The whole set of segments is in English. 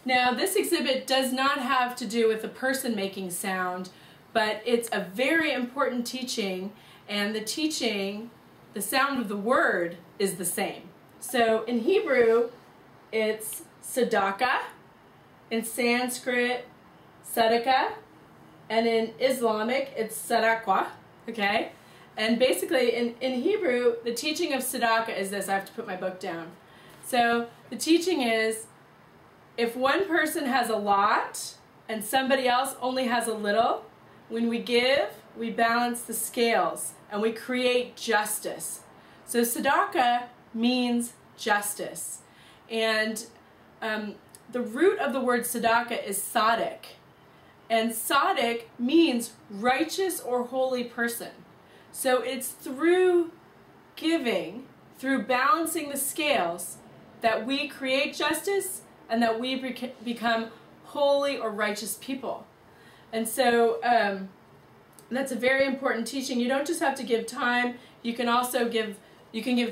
Now, this exhibit does not have to do with the person making sound, but it's a very important teaching, and the teaching, the sound of the word, is the same. So in Hebrew, it's tzedakah, in Sanskrit, tzedakah, and in Islamic, it's sadaqah, okay? And basically, in Hebrew, the teaching of tzedakah is this. I have to put my book down. So the teaching is, if one person has a lot and somebody else only has a little, when we give, we balance the scales and we create justice. So tzedakah means justice. And the root of the word tzedakah is tzaddik. And tzaddik means righteous or holy person. So it's through giving, through balancing the scales, that we create justice and that we become holy or righteous people. And so that's a very important teaching. You don't just have to give time. You can also give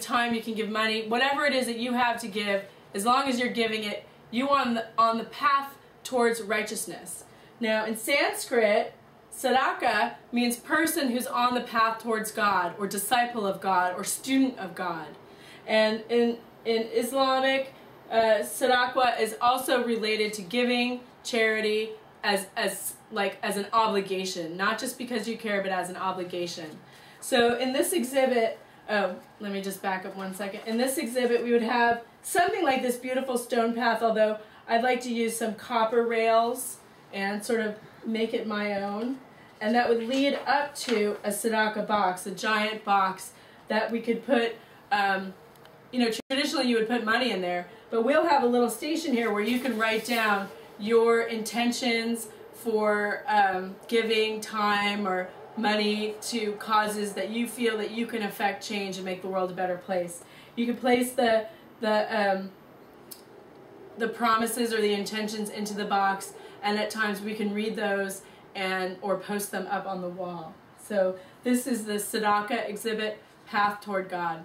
time, you can give money, whatever it is that you have to give. As long as you're giving it, you are on the path towards righteousness. Now, in Sanskrit, tzedakah means person who's on the path towards God, or disciple of God, or student of God. And in Islamic, tzedakah is also related to giving, charity, as an obligation, not just because you care, but as an obligation. So in this exhibit, oh, let me just back up one second. In this exhibit, we would have something like this beautiful stone path, although I'd like to use some copper rails and sort of make it my own. And that would lead up to a tzedakah box, a giant box that we could put, traditionally you would put money in there, but we'll have a little station here where you can write down your intentions for giving time or money to causes that you feel that you can affect change and make the world a better place. You can place the promises or the intentions into the box, and at times we can read those or post them up on the wall. So this is the tzedakah exhibit, Path Toward God.